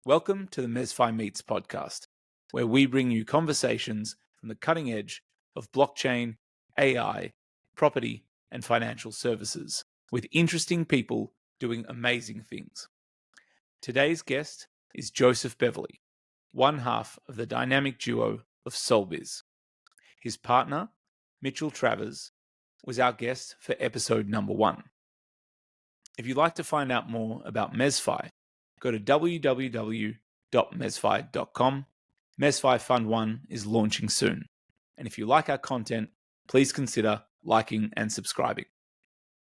Welcome to the MESFI Meets podcast, where we bring you conversations from the cutting edge of blockchain, AI, property, and financial services, with interesting people doing amazing things. Today's guest is Joseph Beverley, one half of the dynamic duo of Solbiz. His partner, Mitchell Travers, was our guest for episode number 1. If you'd like to find out more about MESFI, go to www.mesfi.com. MESFI Fund 1 is launching soon. And if you like our content, please consider liking and subscribing.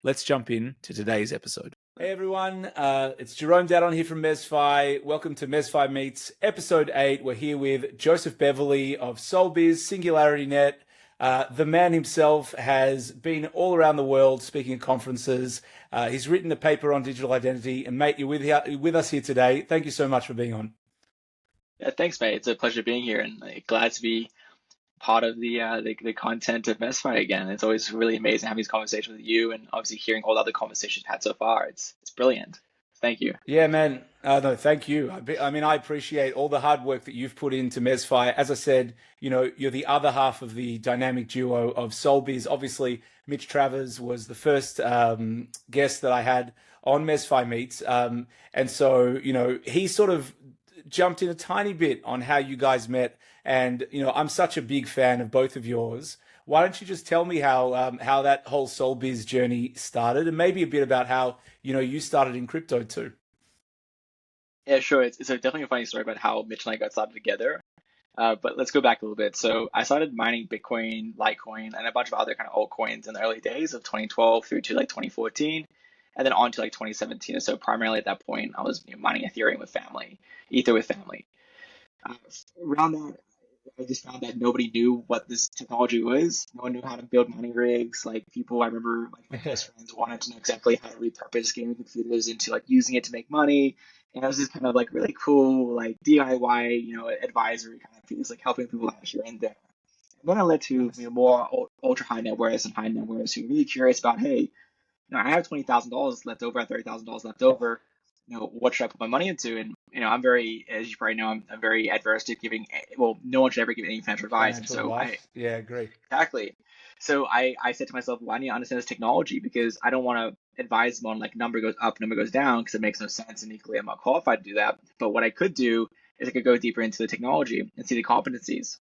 Let's jump in to today's episode. Hey everyone, it's Jerome Dadon here from MESFI. Welcome to MESFI Meets, episode 8. We're here with Joseph Beverley of Solbiz, SingularityNet. The man himself has been all around the world speaking at conferences. He's written a paper on digital identity. And mate, you're with us here today. Thank you so much for being on. Yeah, thanks, mate. It's a pleasure being here, and glad to be part of the content of MESFI again. It's always really amazing having these conversations with you, and obviously hearing all the other conversations we've had so far. It's brilliant. Thank you. Yeah, man. No, thank you. I appreciate all the hard work that you've put into MESFI. As I said, you're the other half of the dynamic duo of Solbiz. Obviously, Mitch Travers was the first guest that I had on MESFI Meets. And so, he sort of jumped in a tiny bit on how you guys met. And, I'm such a big fan of both of yours. Why don't you just tell me how that whole Solbiz journey started, and maybe a bit about how you started in crypto too? Yeah, sure. It's definitely a funny story about how Mitch and I got started together. But let's go back a little bit. So I started mining Bitcoin, Litecoin, and a bunch of other kind of altcoins in the early days of 2012 through to 2014, and then on to 2017. So primarily at that point, I was mining Ethereum with family, Ether with family. Around that, I just found that nobody knew what this technology was. No one knew how to build mining rigs. I remember my best friends wanted to know exactly how to repurpose gaming computers into using it to make money. And it was just kind of really cool, DIY, advisory kind of piece, helping people out here and there. And then it led to more ultra high net worths and high net worths who are really curious about, hey, I have $20,000 left over, $30,000 left over. What should I put my money into? And I'm very, as you probably know, I'm very adverse to giving. Well, no one should ever give any financial advice. Yeah, agree. Exactly. So I said to myself, well, I need to understand this technology, because I don't want to advise them on number goes up, number goes down, because it makes no sense, and equally I'm not qualified to do that. But what I could do is I could go deeper into the technology and see the competencies.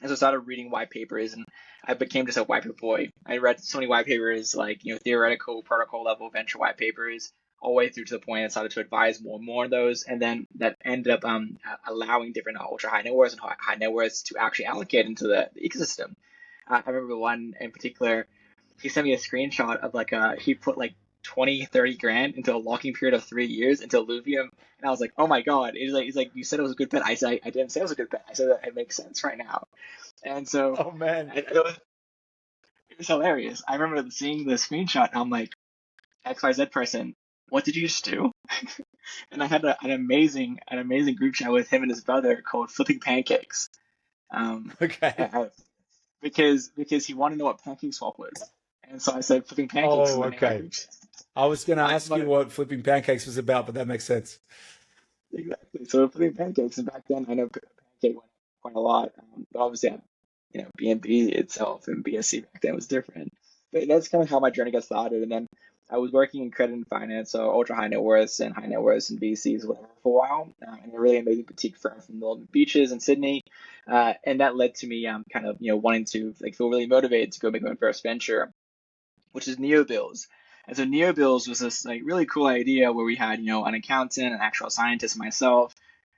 And so I started reading white papers, and I became just a white paper boy. I read so many white papers, theoretical, protocol level, venture white papers, all the way through to the point I started to advise more and more on those. And then that ended up allowing different ultra high net worths and high net worths to actually allocate into the ecosystem. I remember one in particular, he sent me a screenshot of he put 20, 30 grand into a locking period of 3 years into Illuvium. And I was like, oh my God. He's like, you said it was a good bet. I said, I didn't say it was a good bet. I said that it makes sense right now. And so, oh man, it was hilarious. I remember seeing the screenshot, and I'm like, XYZ person, what did you just do? And I had an amazing group chat with him and his brother called Flipping Pancakes. Okay. Because he wanted to know what PancakeSwap was. And so I said Flipping Pancakes. Oh, okay. I was going to ask you what Flipping Pancakes was about, but that makes sense. Exactly. So Flipping Pancakes, and back then I know Pancake went quite a lot, but obviously, BNB itself and BSC back then was different. But that's kind of how my journey got started. And then I was working in credit and finance, so ultra high net worths and high net worths and VCs, whatever, for a while, in a really amazing boutique firm from Northern Beaches in Sydney. And that led to me kind of wanting to feel really motivated to go make my first venture, which is NeoBills. And so NeoBills was this really cool idea where we had an accountant, an actual scientist, myself,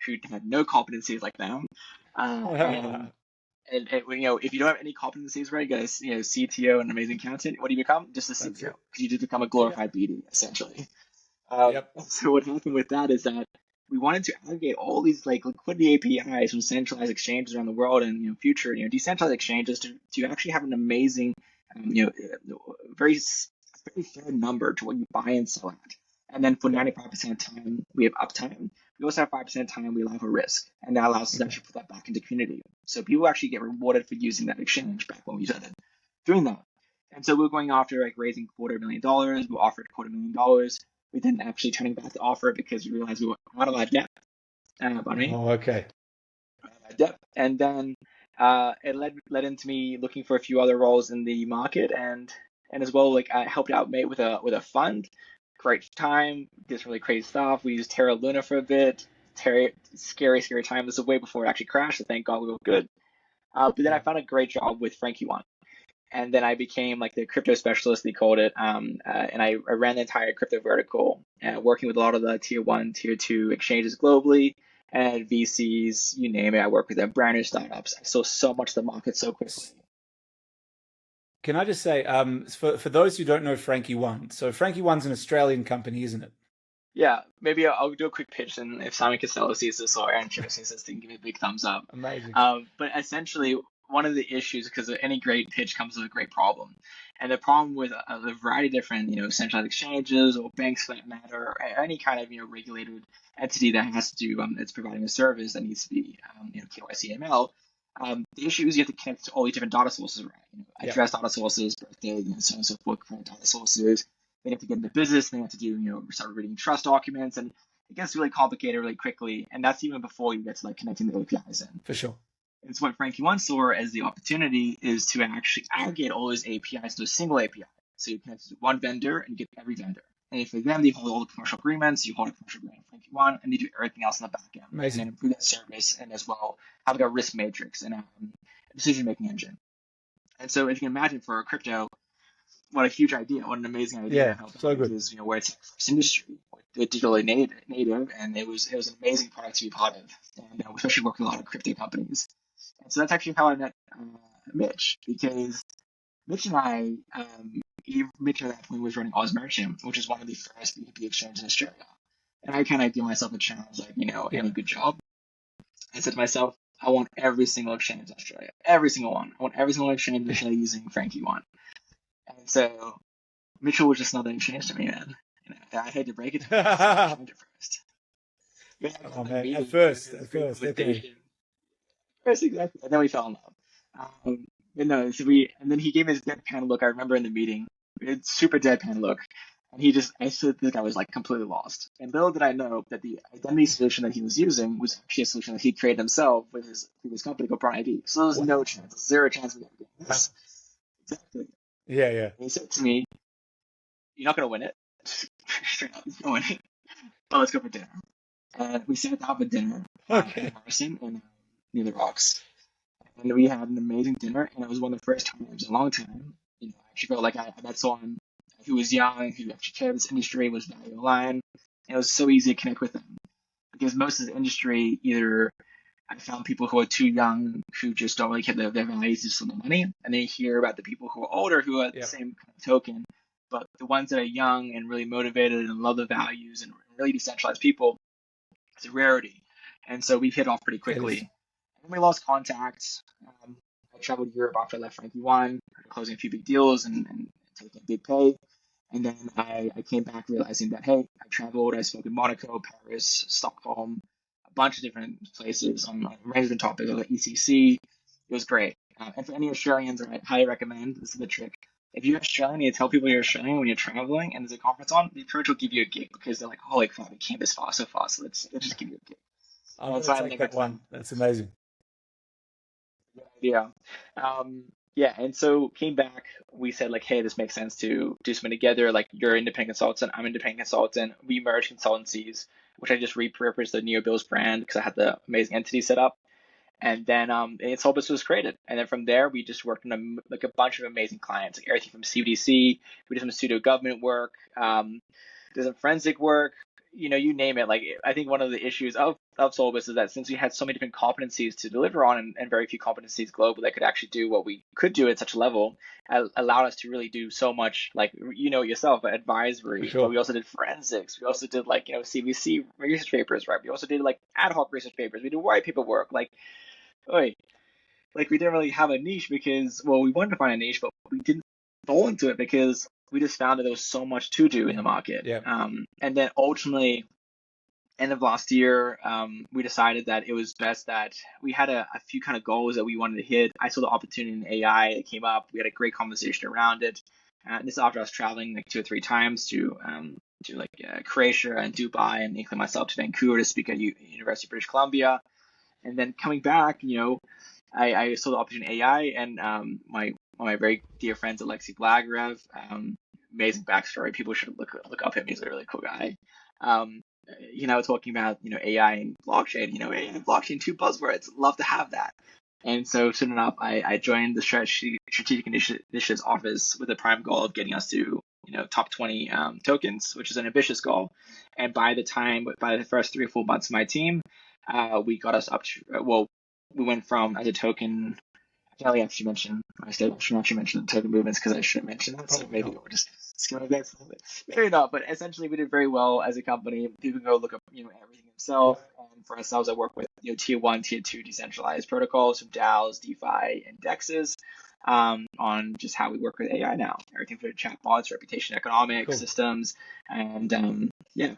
who had no competencies like them. And if you don't have any competencies, right, you got a CTO and an amazing accountant. What do you become? Just a CTO, because you just become a glorified BD, essentially. Yep. So what happened with that is that we wanted to aggregate all these liquidity APIs from centralized exchanges around the world, and future decentralized exchanges to actually have an amazing very fair number to what you buy and sell at. And then for 95% of the time, we have uptime. We also have 5% of the time we allow for risk. And that allows us to actually put that back into community. So people actually get rewarded for using that exchange back when we started doing that. And so we were going after raising $250,000. We offered $250,000. We didn't actually turning back to offer it because we realized we were out of debt. Pardon me. Oh, okay. Yep. And then it led into me looking for a few other roles in the market, and as well, like I helped out mate with a fund. Great time, did some really crazy stuff. We used Terra Luna for a bit. Scary time. This is way before it actually crashed, so thank God we were good. But then I Yeah. found a great job with Frankie One, and then I became like the crypto specialist, they called it. And I ran the entire crypto vertical, working with a lot of the tier one, tier two exchanges globally, and VCs, you name it. I work with them, brand new startups. I saw so much of the market so quickly. Can I just say, for those who don't know Frankie One, so Frankie One's an Australian company, isn't it? Yeah, maybe I'll do a quick pitch, and if Simon Costello sees this or Aaron Cho sees this, they can give me a big thumbs up. Amazing. But essentially, one of the issues, because any great pitch comes with a great problem, and the problem with a variety of different, centralized exchanges or banks for that matter, or any kind of, regulated entity that has to do, it's providing a service that needs to be, KYC ML. The issue is you have to connect to all these different data sources, right? Yeah. Address data sources, birthday, so on and so forth, current data sources. They have to get into business. They have to do, start reading trust documents, and it gets really complicated really quickly. And that's even before you get to like connecting the APIs in. For sure. And so what Frankie One saw as the opportunity is to actually aggregate all those APIs to a single API. So you connect to one vendor and you get every vendor. And for them, they hold all the commercial agreements, you hold a commercial agreement with Frankie One, and you do everything else in the back end. Amazing. And then improve that service, and as well have like a risk matrix and a decision-making engine. And so as you can imagine, for crypto, what a huge idea! What an amazing idea! Yeah, so good. Because where it's first industry, digitally native, and it was an amazing product to be part of, and especially working with a lot of crypto companies. And so that's actually how I met Mitch, because Mitch and I, Mitch at that point was running Oz Merchant, which is one of the first B2B exchanges in Australia. And I kind of give myself a challenge, like any good job. I said to myself, I want every single exchange in Australia, every single one. I want every single exchange in Australia using Frankie One. And so Mitchell was just another exchange to me, man. I hate to break it to you, exchange at first. Oh man, at first, okay. First, exactly. And then we fell in love. But no, so and then he gave me this deadpan look. I remember in the meeting, it's super deadpan look. And I still think I was like completely lost. And little did I know that the identity solution that he was using was actually a solution that he created himself with his previous company called Prime ID. So there was no chance, zero chance we got to do this. Exactly. Yeah. And he said to me, "You're not going to win it. Straight up, you're going to win it. But let's go for dinner." And we sat down for dinner in Harrison and near the Rocks. And we had an amazing dinner, and it was one of the first times in a long time. I actually felt like I met someone who was young, who actually cared about this industry, was value aligned, and it was so easy to connect with them. Because most of the industry, either I found people who are too young, who just don't really care their values, just want the money, and they hear about the people who are older, who are the same kind of token. But the ones that are young and really motivated and love the values and really decentralized people, it's a rarity. And so we hit off pretty quickly. And then we lost contact. I traveled Europe after I left Frankie One, closing a few big deals and taking a big pay. And then I came back realizing that, hey, I traveled, I spoke in Monaco, Paris, Stockholm, a bunch of different places on a range of different topics, like ECC. It was great. And for any Australians, I highly recommend, this is the trick. If you're Australian, you tell people you're Australian when you're traveling and there's a conference on, the church will give you a gig because they're like, holy crap, it came this far so fast. So let's just give you a gig. Oh, that's like that one. That's amazing. Yeah. Yeah, and so came back, we said like, hey, this makes sense to do something together. Like you're an independent consultant, I'm an independent consultant. We merged consultancies, which I just repurposed the NeoBills brand because I had the amazing entity set up. And then Solbis was created. And then from there, we just worked on a bunch of amazing clients, like everything from CBDC, we did some pseudo government work, did some forensic work, you name it. Like I think one of the issues of Solbis is that since we had so many different competencies to deliver on and very few competencies global that could actually do what we could do at such a level, allowed us to really do so much, like yourself, advisory. Sure. But we also did forensics. We also did CBC research papers, right? We also did like ad hoc research papers. We did white paper work, like we didn't really have a niche because, well, we wanted to find a niche, but we didn't fall into it because we just found that there was so much to do in the market. Yeah. And then ultimately, end of last year, we decided that it was best that we had a few kind of goals that we wanted to hit. I saw the opportunity in AI that came up. We had a great conversation around it. This after I was traveling like 2 or 3 times to to like Croatia and Dubai, and including myself to Vancouver to speak at University of British Columbia. And then coming back, I saw the opportunity in AI, and my one of my very dear friends, Alexei Blagarev, amazing backstory. People should look up him. He's a really cool guy. Um, talking about AI and blockchain. AI and blockchain, two buzzwords. Love to have that. And so soon enough, I joined the strategic initiatives office with the prime goal of getting us to top 20 tokens, which is an ambitious goal. And by the first 3 or 4 months of my team, we got us up to we went from as a token. I can't really actually mention. I should actually mention the token movements because I shouldn't mention that. So maybe we'll just skim over that a little bit. Maybe not, but essentially we did very well as a company. People can go look up everything themselves. And for ourselves, I work with tier 1, tier 2 decentralized protocols from DAOs, DeFi, and DEXs. On just how we work with AI now. Everything from chatbots, reputation economics, systems, and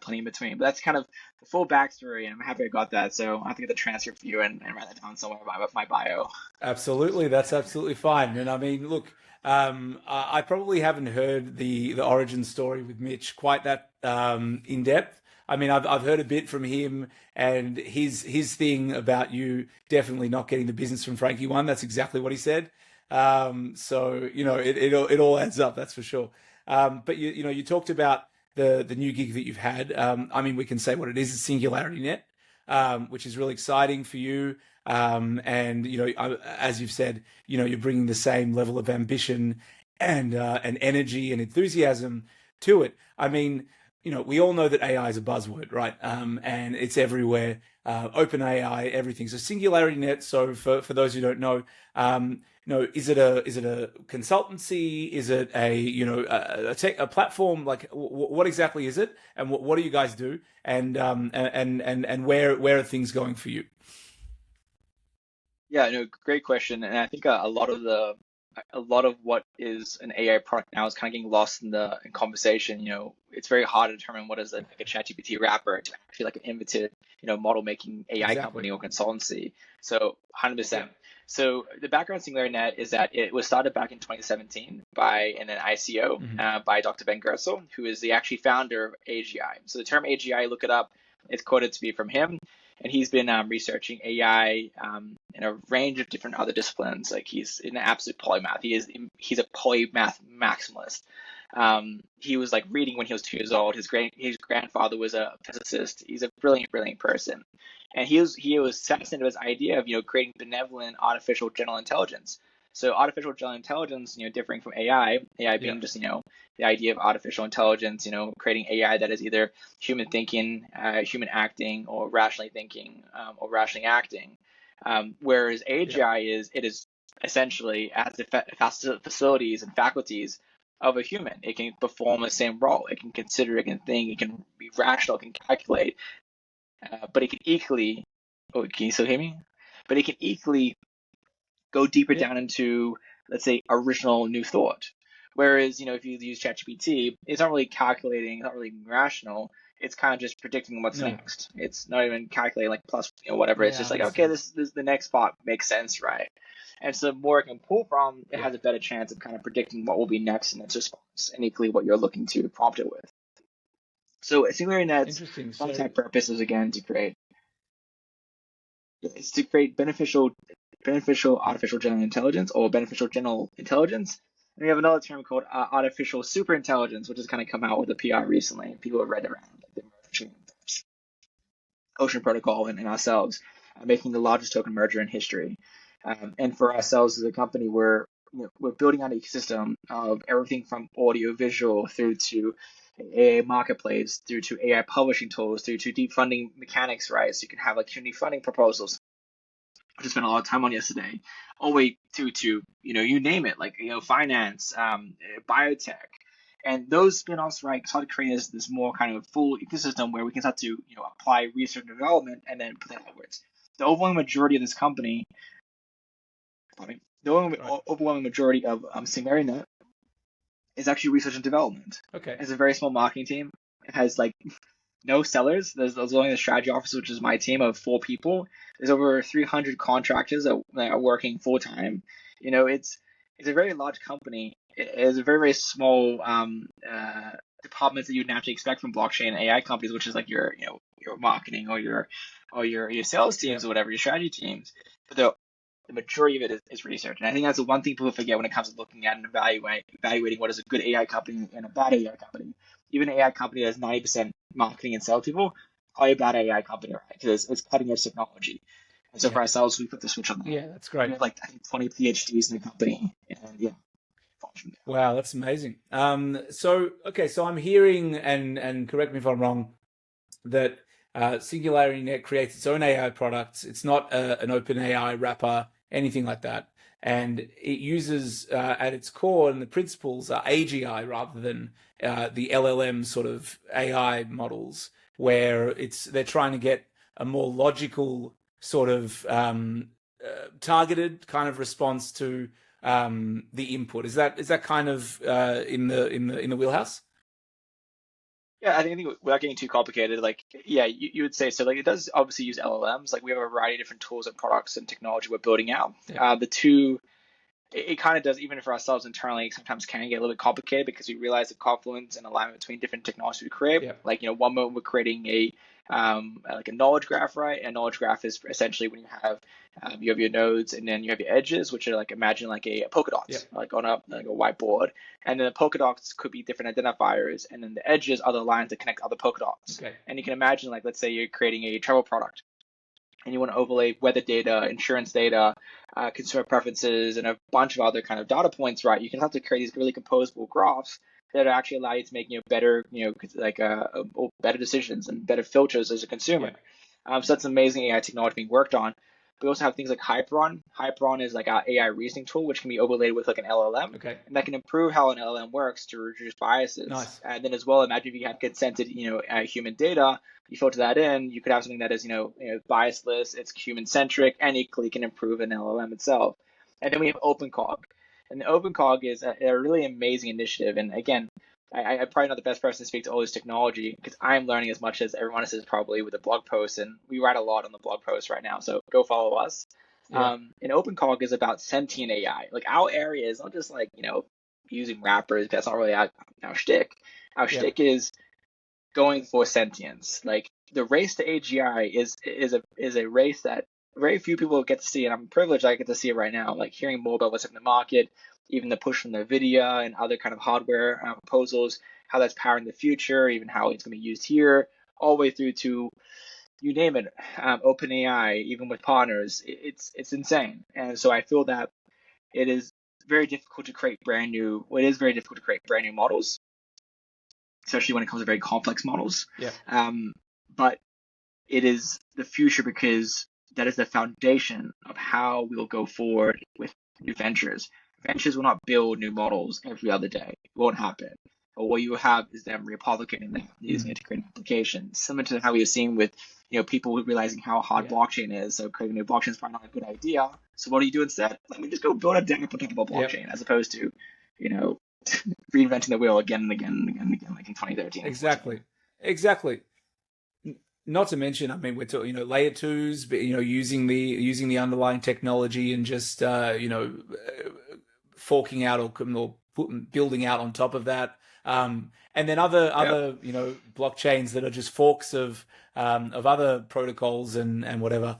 plenty in between. But that's kind of the full backstory, and I'm happy I got that. So I have to get the transcript for you and write that down somewhere by my bio. Absolutely, that's absolutely fine. And I mean, look, I probably haven't heard the origin story with Mitch quite that in depth. I mean, I've heard a bit from him and his thing about you definitely not getting the business from Frankie One. That's exactly what he said. So it all adds up, that's for sure. But you talked about the new gig that you've had. I mean, we can say what it is. It's Singularity Net, which is really exciting for you. And as you've said, you're bringing the same level of ambition and energy and enthusiasm to it. I mean, we all know that AI is a buzzword, right? And it's everywhere. Open AI, everything. So Singularity Net. So for those who don't know, is it a consultancy? Is it a platform? Like what exactly is it? And what do you guys do? And where are things going for you? Yeah, no, great question. And I think a lot of what is an AI product now is kind of getting lost in conversation. It's very hard to determine what is like a ChatGPT wrapper to actually like an innovative, model making AI company or consultancy. So 100%. So the background of SingularityNet is that it was started back in 2017 by an ICO by Dr. Ben Gersel, who is the actually founder of AGI. So the term AGI, look it up. It's quoted to be from him. And he's been researching AI in a range of different other disciplines. Like he's an absolute polymath. He's a polymath maximalist. He was like reading when he was 2 years old. His grandfather was a physicist. He's a brilliant brilliant person, and he was fascinated with this idea of creating benevolent artificial general intelligence. So artificial general intelligence, differing from AI being just the idea of artificial intelligence, creating AI that is either human thinking, human acting, or rationally thinking, or rationally acting. Whereas AGI is essentially has the facilities and faculties of a human. It can perform the same role. It can consider, it can think, it can be rational, it can calculate, but it can equally. Oh, can you still hear me? But it can equally go deeper down into, let's say, original new thought. Whereas, if you use ChatGPT, it's not really calculating, not really rational. It's kind of just predicting what's next. It's not even calculating like plus, whatever. It's just like, okay, this the next spot makes sense, right? And so the more it can pull from, it has a better chance of kind of predicting what will be next in its response, and equally what you're looking to prompt it with. So SingularityNet's long-term purpose is again to create beneficial artificial general intelligence or beneficial general intelligence. And we have another term called artificial superintelligence, which has kind of come out with a PR recently. People have read around the merger between Ocean Protocol and ourselves, making the largest token merger in history. And for ourselves as a company, we're building on an ecosystem of everything from audio visual through to AI marketplace, through to AI publishing tools, through to deep funding mechanics, right? So you can have like community funding proposals, which I spent a lot of time on yesterday, all the way to you name it, like finance, biotech, and those spin-offs, right, start to create this more kind of full ecosystem where we can start to apply research and development and then put that outwards. The overwhelming majority of this company, the overwhelming majority of SingularityNet is actually research and development. Okay, it's a very small marketing team. It has like no sellers. There's only the strategy office, which is my team of 4 people. There's over 300 contractors that are working full time. It's a very large company. It is a very small departments that you'd naturally expect from blockchain and AI companies, which is like your your marketing or your sales Yeah. teams or whatever, your strategy teams. But the majority of it is research. And I think that's the one thing people forget when it comes to looking at and evaluating what is a good AI company and a bad AI company. Even an AI company that has 90% marketing and sales people, probably a bad AI company, right? Because it's cutting edge technology. And so Yeah. for ourselves, we put the switch on that. Yeah, that's We great. have like I think 20 PhDs in the company, and yeah, from there. Wow, that's amazing. So okay, so I'm hearing, and correct me if I'm wrong, that SingularityNet creates its own AI products. It's not an open AI wrapper, anything like that. And it uses at its core and the principles are AGI rather than the LLM sort of AI models, where they're trying to get a more logical sort of targeted kind of response to the input. Is that kind of in the wheelhouse? Yeah, I think without getting too complicated, like yeah, you would say so. Like it does obviously use LLMs. Like we have a variety of different tools and products and technology we're building out. Yeah. The two it kind of does, even for ourselves internally, sometimes can get a little bit complicated because we realize the confluence and alignment between different technologies we create. Yeah. Like, one moment we're creating like a knowledge graph, right? A knowledge graph is essentially when you have your nodes and then you have your edges, which are like, imagine like a polka Yeah. dots, like on a whiteboard. And then the polka dots could be different identifiers, and then the edges are the lines that connect other polka dots. Okay. And you can imagine, like, let's say you're creating a travel product and you want to overlay weather data, insurance data, consumer preferences, and a bunch of other kind of data points, right? You can have to create these really composable graphs that actually allow you to make better, like better decisions and better filters as a consumer. Yeah. So that's amazing AI technology being worked on. We also have things like Hyperon. Hyperon is like our AI reasoning tool, which can be overlaid with like an LLM, Okay. and that can improve how an LLM works to reduce biases. Nice. And then as well, imagine if you have consented, human data, you filter that in, you could have something that is, biasless, it's human centric, and equally can improve an LLM itself. And then we have OpenCog. And the OpenCog is a really amazing initiative. And again, I'm probably not the best person to speak to all this technology because I'm learning as much as everyone else is probably with the blog posts, and we write a lot on the blog posts right now. So go follow us. Yeah. And OpenCog is about sentient AI. Like our area is not just like using wrappers. That's not really our shtick. Our Yeah. shtick is going for sentience. Like the race to AGI is a race that very few people get to see, and I'm privileged I get to see it right now. Like hearing more about what's in the market, even the push from NVIDIA and other kind of hardware proposals, how that's powering the future, even how it's going to be used here, all the way through to you name it, OpenAI, even with partners. It's insane, and so I feel that it is very difficult to create brand new. Well, it is very difficult to create brand new models, especially when it comes to very complex models. Yeah. But it is the future because that is the foundation of how we will go forward with new ventures. Ventures will not build new models every other day. It won't happen. But what you have is them replicating them, using it to create an application, similar to how we have seen with people realizing how hard Yeah. blockchain is. So creating a new blockchain is probably not a good idea. So what do you do instead? Let me just go build a dApp on top of a blockchain, as opposed to reinventing the wheel again and again and again and again, like in 2013. Exactly. Not to mention, I mean, we're talking, layer twos, but using the underlying technology and just forking out or building out on top of that. And then other blockchains that are just forks of other protocols and whatever,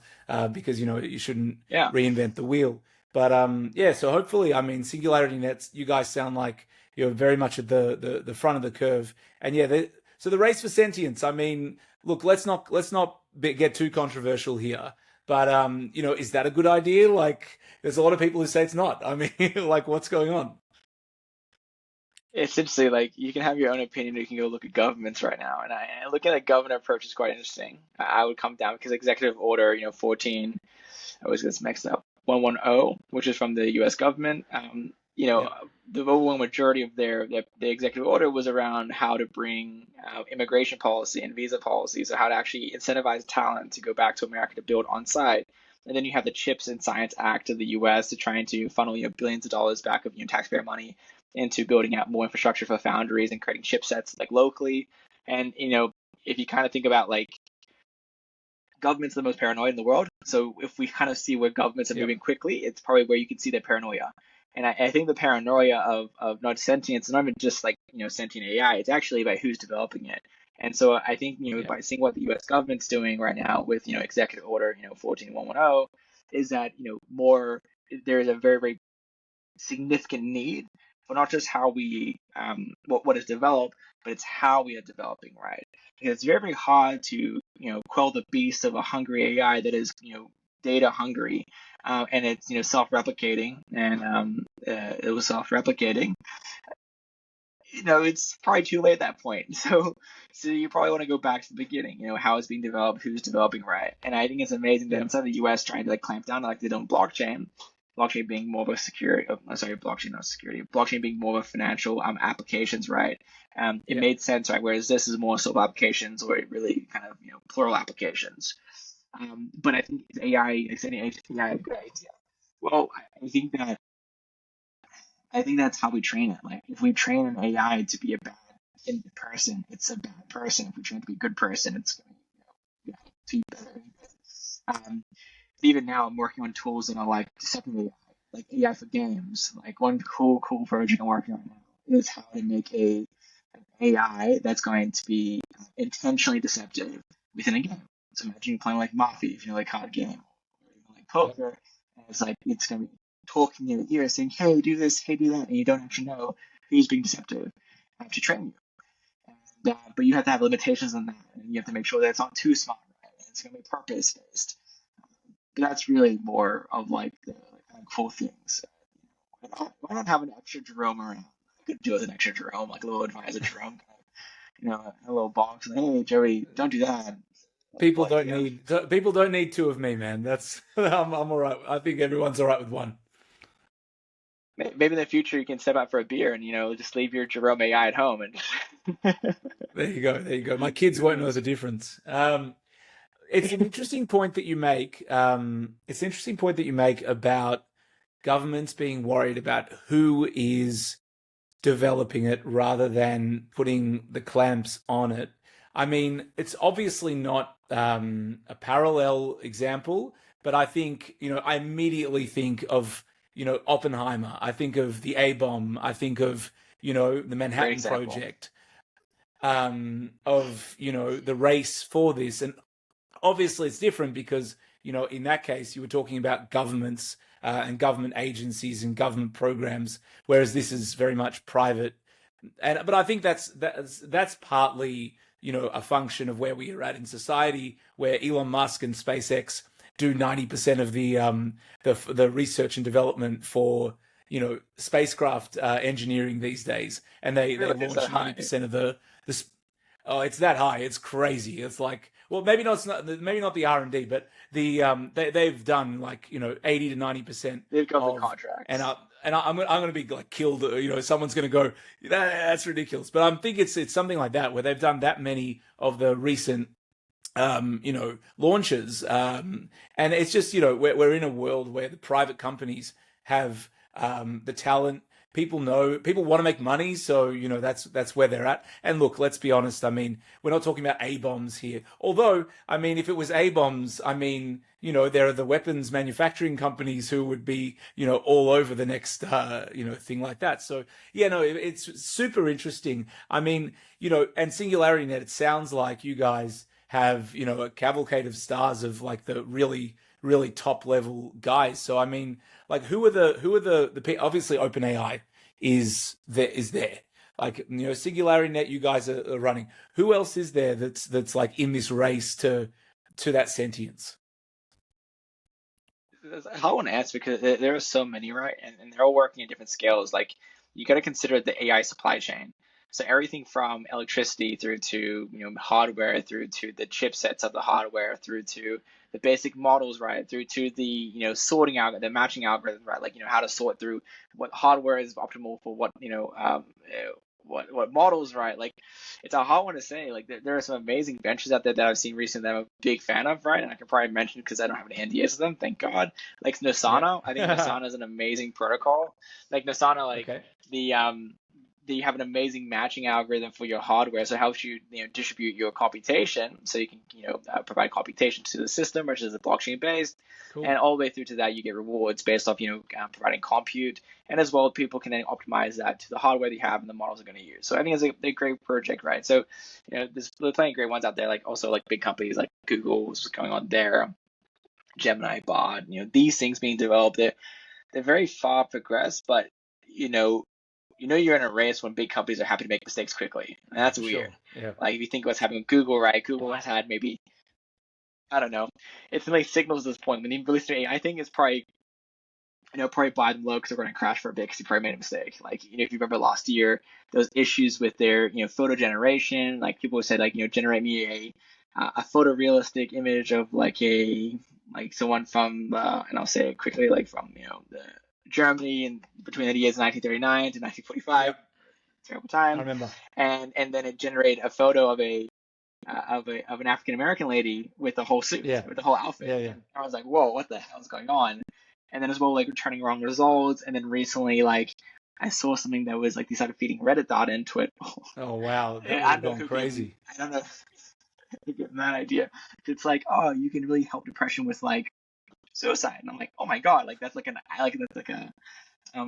because you shouldn't reinvent the wheel. But so hopefully, I mean, SingularityNet, you guys sound like you're very much at the front of the curve. And so the race for sentience, I mean, look, let's not get too controversial here. But is that a good idea? Like, there's a lot of people who say it's not. I mean, like, what's going on? Essentially, like you can have your own opinion. You can go look at governments right now, and I look at a government approach is quite interesting. I would come down because Executive Order, 14, I always get mixed up, 110, which is from the U.S. government. The overwhelming majority of the executive order was around how to bring immigration policy and visa policy, so how to actually incentivize talent to go back to America to build on site. And then you have the Chips and Science Act of the U.S. to trying to funnel billions of dollars back of taxpayer money into building out more infrastructure for foundries and creating chipsets like locally. And if you kind of think about like governments are the most paranoid in the world, so if we kind of see where governments are moving quickly, it's probably where you can see their paranoia. And I think the paranoia of not sentience is not even just like, sentient AI, it's actually about who's developing it. And so I think, Yeah. by seeing what the US government's doing right now with, Executive Order, 14110, is that, there is a very, very significant need for not just how we what is developed, but it's how we are developing, right? Because it's very, very hard to quell the beast of a hungry AI that is data hungry, and it's self-replicating, and it was self-replicating. It's probably too late at that point. So you probably want to go back to the beginning. How it's being developed, who's developing, right? And I think it's amazing that Yeah. instead of the U.S. trying to like clamp down like they don't blockchain, blockchain being more of a security, sorry, blockchain not security, blockchain being more of a financial applications, right? It Yeah. made sense, right? Whereas this is more solo applications or really kind of plural applications. But I think AI, extending AI, a good idea. Well, I think that's how we train it. Like if we train an AI to be a bad person, it's a bad person. If we train it to be a good person, it's going to be better. Even now, I'm working on tools that are like deceptive AI, like AI for games. Like one cool project I'm working on now is how to make an AI that's going to be intentionally deceptive within a game. So imagine you playing like Mafia, if you know, like card game, or even like Yeah. poker, and it's like it's going to be talking in your ear saying, "Hey, do this, hey, do that," and you don't actually know who's being deceptive to train you. But you have to have limitations on that, and you have to make sure that it's not too smart, right? And it's going to be purpose based. But that's really more of like the kind of cool things. Why not have an extra Jerome around? I could do with an extra Jerome, like a little advisor Jerome, a little box. Like, hey, Joey, don't do that. Like, People don't need two of me, man. That's I'm all right. I think everyone's all right with one. maybe in the future you can step out for a beer and just leave your Jerome AI at home and There you go. There you go. My kids who won't know knows? the difference. It's an interesting point that you make. It's an interesting point that you make about governments being worried about who is developing it rather than putting the clamps on it. I mean, it's obviously not a parallel example, but I think, I immediately think of, Oppenheimer. I think of the A bomb. I think of, the Great Manhattan example. Project, of, the race for this. And obviously it's different because in that case you were talking about governments and government agencies and government programs, whereas this is very much private. And but I think that's partly a function of where we are at in society, where Elon Musk and SpaceX do 90% of the research and development for spacecraft engineering these days, and they Really, it's that launch ninety high. percent of the. Oh, it's that high. It's crazy. It's like, well, maybe not. Maybe not the R&D, but they've done like 80 to 90% They've got the of, and contracts. I'm gonna be like killed. Someone's gonna go, That's ridiculous. But I think it's something like that where they've done that many of the recent launches, and it's just we're in a world where the private companies have the talent. People want to make money, so that's where they're at. And look, let's be honest. I mean, we're not talking about A bombs here. Although, I mean, if it was A bombs, I mean, there are the weapons manufacturing companies who would be all over the next thing like that. So yeah, no, it's super interesting. I mean, and Singularity Net, it sounds like you guys have a cavalcade of stars of like the really really top level guys. So I mean, like who are the obviously OpenAI is there. Like Singularity Net, you guys are running. Who else is there that's like in this race to that sentience? I want to ask because there are so many, right? And they're all working at different scales. Like you got to consider the AI supply chain. So everything from electricity through to hardware, through to the chipsets of the hardware, through to the basic models, right? Through to the sorting out the matching algorithm, right? Like how to sort through what hardware is optimal for what what models, right? Like it's a hard one to say. Like there are some amazing ventures out there that I've seen recently that I'm a big fan of, right? And I can probably mention because I don't have any NDAs with them, thank God. Like Nosana, I think Yeah. Nosana is an amazing protocol. Like Nosana, like Okay. the you have an amazing matching algorithm for your hardware, so it helps you, distribute your computation, so you can, provide computation to the system, which is a blockchain based, Cool. and all the way through to that, you get rewards based off, providing compute, and as well, people can then optimize that to the hardware that you have and the models they're going to use. So I think it's a great project, right? So, there's plenty of great ones out there, like also like big companies like Google, what's going on there, Gemini bot, these things being developed, they're very far progressed, but you're in a race when big companies are happy to make mistakes quickly, and that's For weird. sure. Yeah. Like if you think what's happening with Google, right? Google has had maybe, I don't know, it's like signals at this point. When they released their AI thing, it's probably probably buy them low because they're going to crash for a bit because you probably made a mistake. Like if you remember last year, those issues with their photo generation, like people would say like generate me a photorealistic image of like someone from and I'll say it quickly, like from the Germany in between the years 1939 to 1945. Yep. Terrible I time. remember. And then it generated a photo of an African American lady with the whole suit, Yeah. with the whole outfit. Yeah. Yeah. And I was like, whoa, what the hell is going on? And then as well, like returning wrong results. And then recently, like I saw something that was like they started feeding Reddit data into it. Oh wow, that would I have don't know gone who crazy. I don't know who gave them that idea. It's like, oh, you can really help depression with like suicide. And I'm like, oh my god, like that's like that's like a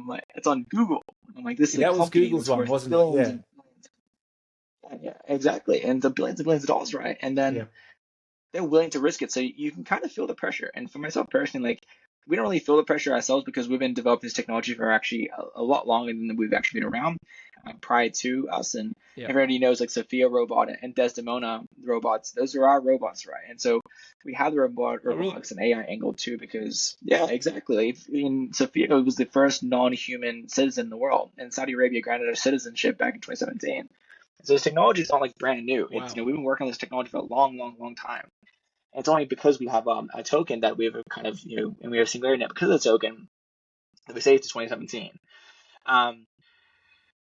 like it's on Google. I'm like, this is a That was company Google's that's one, worth wasn't it? billions Yeah. and yeah, exactly, and the billions of dollars, right? And Yeah. then they're willing to risk it. So you can kind of feel the pressure. And for myself personally, like we don't really feel the pressure ourselves because we've been developing this technology for actually a lot longer than we've actually been around prior to us. And Yeah. everybody knows like Sophia robot and Desdemona robots, those are our robots, right? And so we have the robotics and AI angle too, because yeah, exactly. Like, in Sophia was the first non-human citizen in the world, and Saudi Arabia granted her citizenship back in 2017. So this technology is not like brand new. It's Wow. we've been working on this technology for a long, long, long time. And it's only because we have a token that we have kind of and we have Singularity Net because of the token that we saved to 2017.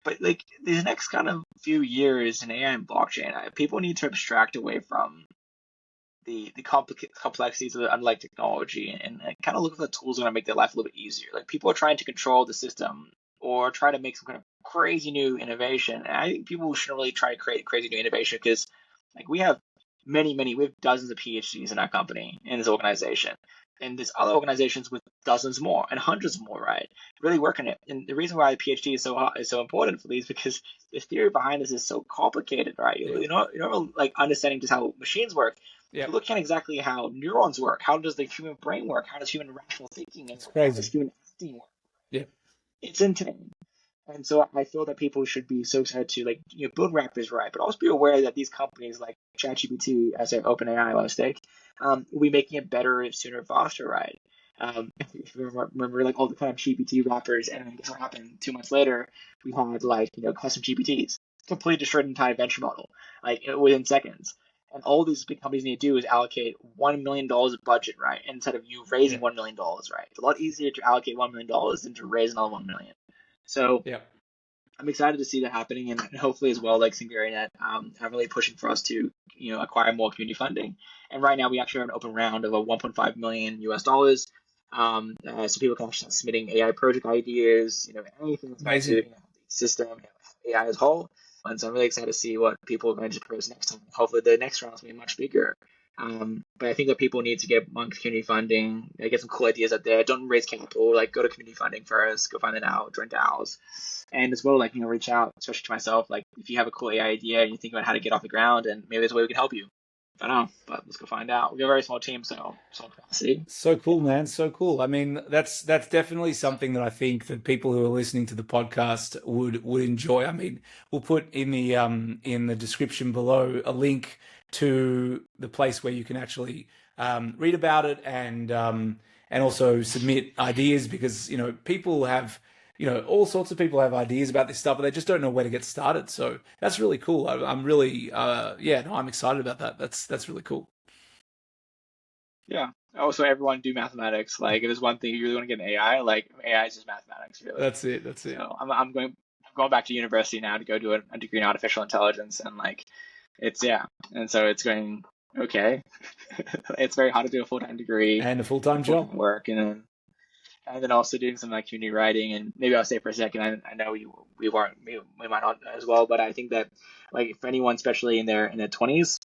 But like these next kind of few years in AI and blockchain, people need to abstract away from the complexities of the underlying technology and kind of look for the tools that are going to make their life a little bit easier. Like people are trying to control the system or try to make some kind of crazy new innovation. And I think people shouldn't really try to create crazy new innovation because like we have we have dozens of PhDs in our company, in this organization. And there's other organizations with dozens more and hundreds more, right? Really working it. And the reason why the PhD is so important for these because the theory behind this is so complicated, right? Yeah. You know, like understanding just how machines work. Yeah. Look at exactly how neurons work. How does the human brain work? How does human rational thinking and It's how does crazy. human acting work? Yeah. It's insane. And so I feel that people should be so excited to like build rappers right, but also be aware that these companies like ChatGPT, as in OpenAI, by mistake, will be making it better, sooner, faster, right? If you remember like all the kind of GPT rappers, and then guess what happened 2 months later? We had like custom GPTs, completely destroyed an entire venture model like within seconds. And all these big companies need to do is allocate $1 million of budget, right? Instead of you raising $1 million, right? It's a lot easier to allocate $1 million than to raise another 1 million. So Yeah. I'm excited to see that happening, and hopefully as well, like SingularityNet, are really pushing for us to acquire more community funding. And right now we actually have an open round of a 1.5 million US dollars. So people can start submitting AI project ideas, anything that's going Amazing. to the system, AI as a whole. And so I'm really excited to see what people are going to propose next time. Hopefully the next round is going to be much bigger. But I think that people need to get on community funding, get some cool ideas out there. Don't raise capital, like go to community funding first, go find it out, join DAOs. And as well, like, reach out, especially to myself, like if you have a cool AI idea and you think about how to get off the ground and maybe there's a way we can help you. I don't know, but let's go find out. We're a very small team, so small capacity. So cool, man. So cool. I mean, that's definitely something that I think that people who are listening to the podcast would enjoy. I mean, we'll put in the description below a link to the place where you can actually read about it and also submit ideas because people have all sorts of people have ideas about this stuff, but they just don't know where to get started. So that's really cool. I'm really I'm excited about that. That's really cool. Yeah. Also, everyone do mathematics. Like, if there's one thing you really want to get in AI, like AI is just mathematics, really. That's it. That's it. So I'm going back to university now to go do a degree in artificial intelligence, and like and so it's going okay. It's very hard to do a full-time degree And a full-time full-time job. work, and then and then also doing some like community writing. And maybe I'll say for a second, I know we might not as well, but I think that like for anyone, especially in their 20s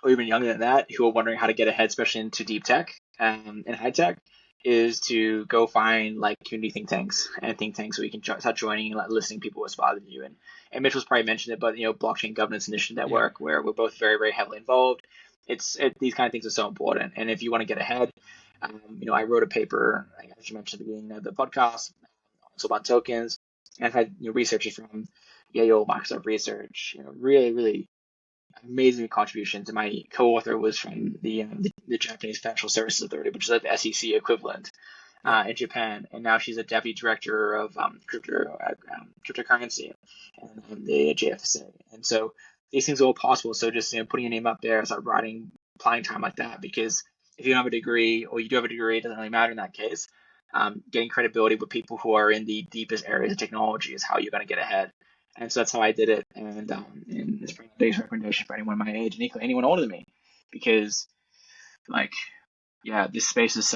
or even younger than that, who are wondering how to get ahead, especially into deep tech and high tech, is to go find like community think tanks where you can start joining and like, listening to people what's bothering you. And Mitch was probably mentioned it, but Blockchain Governance Initiative Yeah. Network, where we're both very, very heavily involved. These kind of things are so important. And if you want to get ahead, I wrote a paper, as you mentioned at the beginning of the podcast, also about tokens, and I've had researchers from Yale, Microsoft Research, really, really amazing contributions. And my co-author was from the Japanese Financial Services Authority, which is like the SEC equivalent in Japan, and now she's a deputy director of cryptocurrency and the JFSA. And so these things are all possible. So just putting your name up there, start writing, applying time like that, because if you don't have a degree or you do have a degree, it doesn't really matter in that case. Getting credibility with people who are in the deepest areas of technology is how you're going to get ahead. And so that's how I did it. And it's a today's recommendation for anyone my age and anyone older than me, because like, yeah, this space is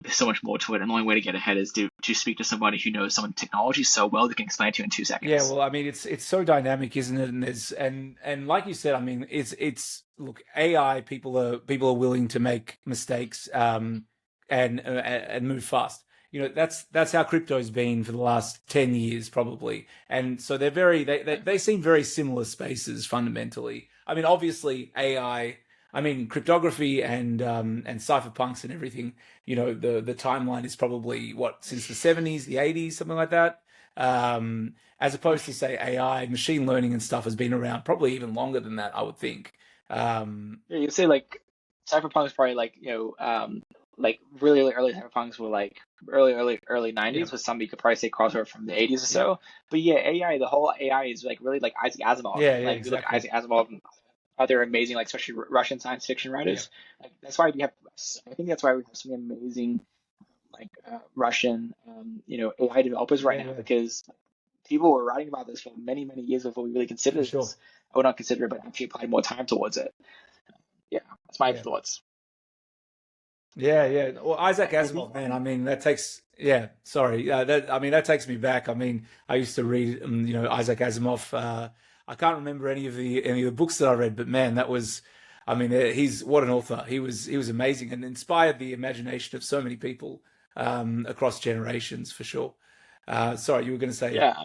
there's so much more to it. And the only way to get ahead is to speak to somebody who knows some technology so well they can explain it to you in 2 seconds. Yeah, well, I mean, it's so dynamic, isn't it? And and like you said, I mean, it's look, AI. People are willing to make mistakes, and move fast. That's how crypto's been for the last 10 years, probably. And so they seem very similar spaces fundamentally. I mean, obviously AI. I mean, cryptography and cypherpunks and everything. The timeline is probably what, since the 70s, the 80s, something like that. As opposed to say AI, machine learning and stuff has been around probably even longer than that, I would think. Yeah, you'd say like cyberpunk is probably like really, really early cyberpunks were like early Yeah, 90s, with some you could probably say crossover from the 80s or yeah, so. But yeah, AI, the whole AI is like really like Isaac Asimov. yeah, Like if you look at exactly. Isaac Asimov and other amazing, like especially Russian science fiction Yeah, writers. Like that's why we have, I think that's why we have so many amazing like Russian AI developers right yeah, now, yeah, because people were writing about this for many, many years before we really for considered sure. this. I would not consider it, but actually applied more time towards it. Yeah, that's my Yeah. thoughts. Yeah, yeah. Well, Isaac And I think, Asimov, man. I mean, that takes. Yeah, sorry. I mean, that takes me back. I mean, I used to read, Isaac Asimov. I can't remember any of the books that I read, but man, that was. I mean, he's what an author. He was amazing and inspired the imagination of so many people across generations, for sure. Sorry, you were going to say. yeah,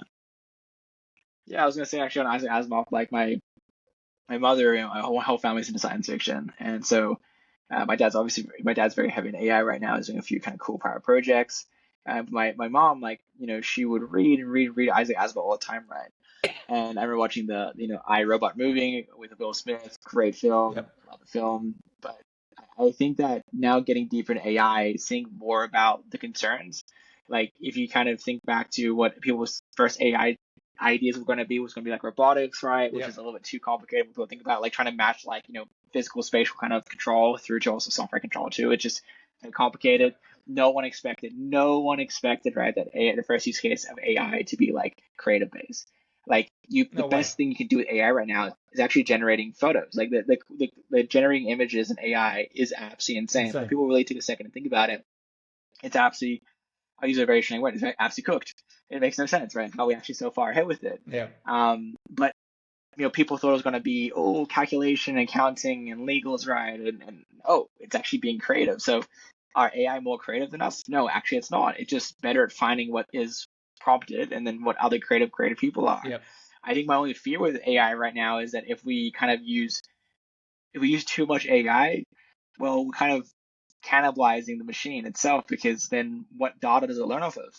yeah, I was gonna say actually on Isaac Asimov, like my mother and my whole family's into science fiction, and so my dad's very heavy in AI right now. He's doing a few kind of cool private projects. My mom, like she would read and read and read Isaac Asimov all the time, right? And I remember watching the I, Robot movie with Will Smith, great film, Yep. love the film. But I think that now getting deeper in AI, seeing more about the concerns, like if you kind of think back to what people's first AI ideas were going to be, was going to be like robotics, right? Which is Yep. a little bit too complicated when people think about like trying to match like physical spatial kind of control through to also software control too. It's just complicated. Yep. No one expected, right, that the first use case of AI to be like creative based. Like the No way. best thing you can do with AI right now is actually generating photos. Like the generating images in AI is absolutely insane. But Insane. people really take a second and think about it. It's absolutely, I use a very strange word. It's absolutely cooked. It makes no sense, right? How we actually so far ahead with it. Yeah. But people thought it was going to be calculation, accounting, and legals, right? And oh, it's actually being creative. So are AI more creative than us? No, actually, it's not. It's just better at finding what is prompted and then what other creative people are. Yep. I think my only fear with AI right now is that if we use too much AI, well, we're kind of cannibalizing the machine itself, because then what data does it learn off of?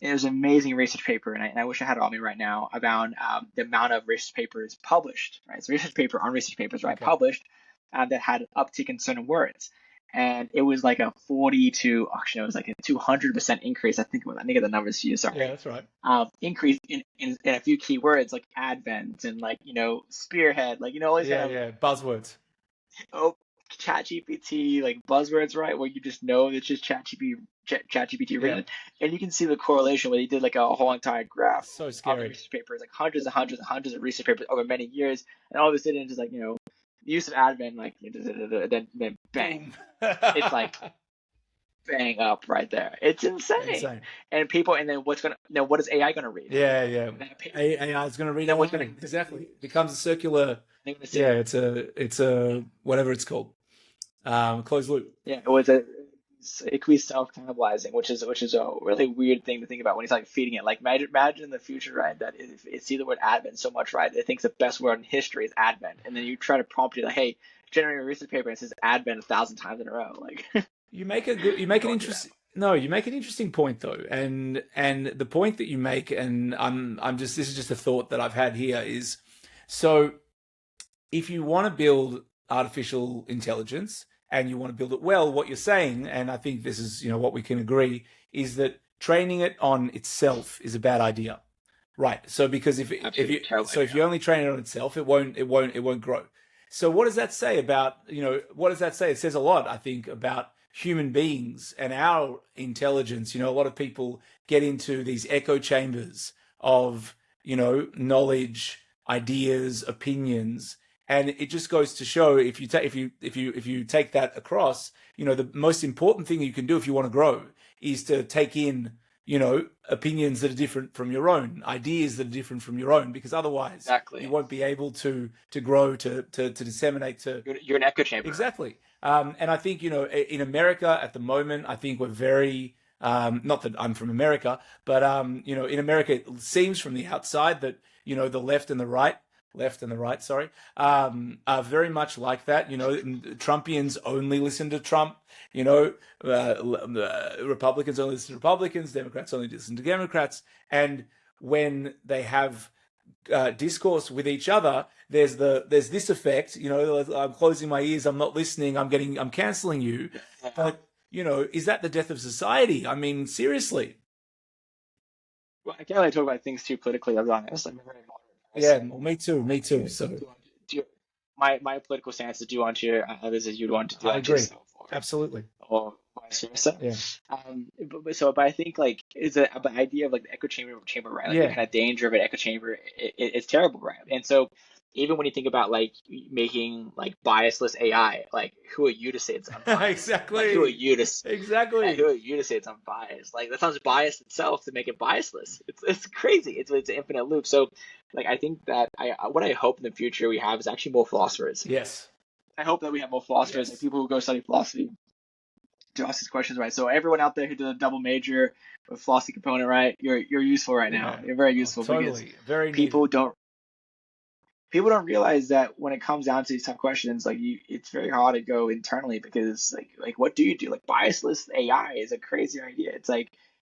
And there's an amazing research paper, and I wish I had it on me right now, about the amount of research papers published, right? So research paper on research papers, right, Okay. published, that had an uptick in certain words. And it was like a 40 to, actually, it was like a 200% increase. I think I get the numbers to you, Yeah, sorry. that's right. Increase in a few keywords like advent and like, spearhead, like, all these kind Yeah, of yeah. Buzzwords. oh, ChatGPT like buzzwords, right? Where you just know it's just ChatGPT Yeah. written, and you can see the correlation where they did like a whole entire graph So of the scary. research papers, like hundreds and hundreds and hundreds of research papers over many years, and all of a sudden it's just like the use of Advent, like then bang, Boom. it's like bang up right there. It's insane. Insane. And people, and then what is AI gonna read? Yeah, yeah. That paper. AI is going to read Then AI. what's gonna Exactly. It becomes a circular. they're gonna Yeah, say, it's a whatever it's called. Closed loop. yeah, it could be self-cannibalizing, which is a really weird thing to think about when he's like feeding it. Like imagine in the future, right? That if it sees the word advent so much, right? It thinks the best word in history is advent, and then you try to prompt it like, hey, generate a research paper, and it says advent 1,000 times in a row. Like, You make an don't do that. interesting. No, you make an interesting point though, and the point that you make, and I'm just this is just a thought that I've had here is, so if you want to build artificial intelligence and you want to build it well, what you're saying, and I think this is what we can agree, is that training it on itself is a bad idea, right? So because Absolutely terrible if idea. you only train it on itself, it won't grow. So what does that say about what does that say? It says a lot, I think, about human beings and our intelligence. A lot of people get into these echo chambers of knowledge, ideas, opinions, and it just goes to show, if you take that across, the most important thing you can do if you want to grow is to take in opinions that are different from your own, ideas that are different from your own, because otherwise you Exactly. won't be able to grow, to disseminate, to You're an echo chamber. exactly. And I think, in America at the moment, I think we're very, not that I'm from America, but, in America, it seems from the outside that, the left and the right, sorry, are very much like that. Trumpians only listen to Trump, Republicans only listen to Republicans, Democrats only listen to Democrats. And when they have discourse with each other, there's this effect. I'm closing my ears. I'm not listening. I'm canceling you. But is that the death of society? I mean, seriously. Well, I can't really talk about things too politically. I'll be honest. I'm a very moderate Yeah. person. Well, me too. Me too. Do, So do my political stance is do unto your others as you'd want to do I unto agree. yourself, Absolutely. or vice versa. Yeah. But I think like is the idea of like the echo chamber, right? Like the Yeah. kind of danger of an echo chamber, it's terrible, right? And so even when you think about like making like biasless AI, like who are you to say it's unbiased? Like who are Exactly. you to Exactly. say it's unbiased? Like that sounds biased itself to make it biasless. It's crazy. It's an infinite loop. So like I think that what I hope in the future we have is actually more philosophers. Yes. I hope that we have more philosophers, like Yes. people who go study philosophy to ask these questions, right? So everyone out there who did a double major with philosophy component, right? You're useful right now. Yeah. You're very Oh, useful because totally. Very needed. people don't people don't realize that when it comes down to these tough questions, like it's very hard to go internally because like what do you do? Like biasless AI is a crazy idea. It's like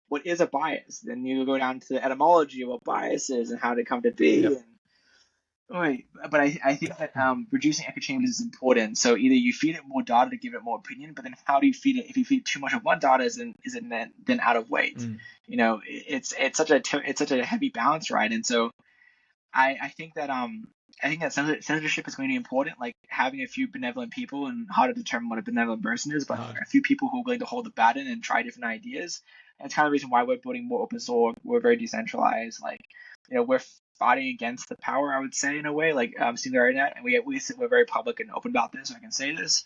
what is a bias? Then you go down to the etymology of what bias is and how to come to be. Yep. And right, but I think that reducing echo chambers is important. So either you feed it more data to give it more opinion, but then how do you feed it? If you feed too much of one data, is it then out of weight? Mm. It's such a heavy balance, right? And so I think that censorship is going to be important. Like having a few benevolent people, and how to determine what a benevolent person is, but a few people who are willing to hold the baton and try different ideas. And it's kind of the reason why we're building more open source. We're very decentralized. Like we're fighting against the power, I would say, in a way, like SingularityNet, and we're very public and open about this. So I can say this,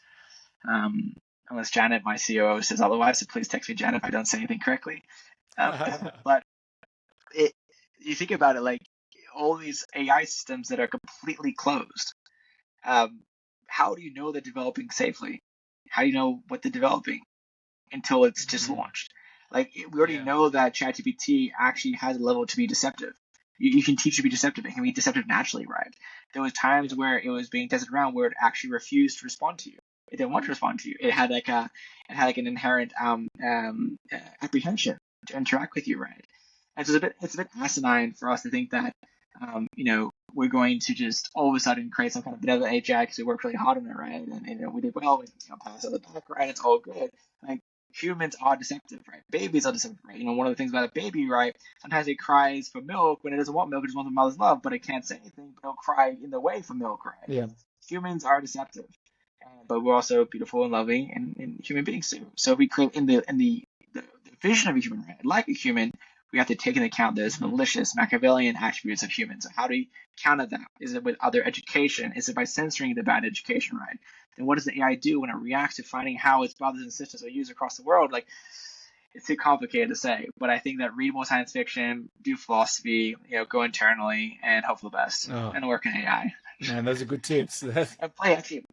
unless Janet, my COO, says otherwise. So please text me, Janet, if I don't say anything correctly. But you think about it, like all these AI systems that are completely closed. Um, how do you know they're developing safely? How do you know what they're developing until it's just launched? Like we already know that ChatGPT actually has a level to be deceptive. You can teach it to be deceptive. It can be deceptive naturally, right? There was times where it was being tested around where it actually refused to respond to you. It didn't want to respond to you. It had like an inherent apprehension to interact with you, right? And so it's a bit asinine for us to think that we're going to just all of a sudden create some kind of benevolent AGI because we worked really hard on it, right? And we did well, we passed out the back, right? It's all good. Like humans are deceptive, right? Babies are deceptive, right? One of the things about a baby, right? Sometimes it cries for milk when it doesn't want milk, it just wants the mother's love, but it can't say anything, but it'll cry in the way for milk, right? Yeah. Humans are deceptive, but we're also beautiful and loving and human beings too. So if we create in the vision of a human, right? Like a human, we have to take into account those malicious Machiavellian attributes of humans. How do we counter that? Is it with other education? Is it by censoring the bad education, right? Then what does the AI do when it reacts to finding how its brothers and sisters are used across the world? Like, it's too complicated to say, but I think that read more science fiction, do philosophy, go internally, and hope for the best, and work in AI. Man, those are good tips. And play actually.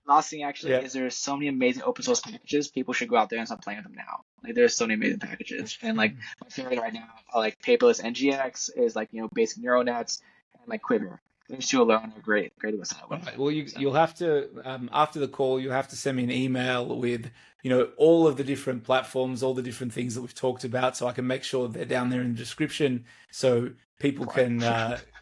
Last thing actually Yeah. is there's so many amazing open source packages. People should go out there and start playing with them now. Like there's so many amazing packages, and like my favorite right now are like Paperless NGX is like basic neural nets, and like Quiver. Those two alone are great to sign up with. Right. Well, you'll have to after the call, you'll have to send me an email with all of the different platforms, all the different things that we've talked about, so I can make sure they're down there in the description, so people can.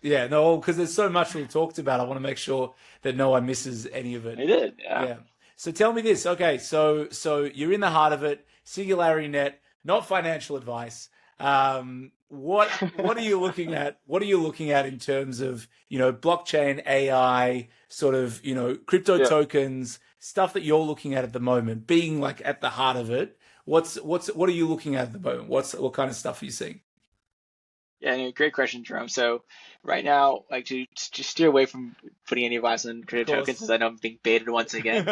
Because there's so much we've talked about. I want to make sure that no one misses any of it. I did, yeah. So tell me this. Okay, so you're in the heart of it. Singularity Net, not financial advice. What are you looking at? What are you looking at in terms of blockchain, AI, sort of crypto tokens, stuff that you're looking at the moment, being like at the heart of it? What are you looking at the moment? What kind of stuff are you seeing? Yeah, great question, Jerome. So right now, like to just steer away from putting any advice on crypto tokens, as I know I'm being baited once again.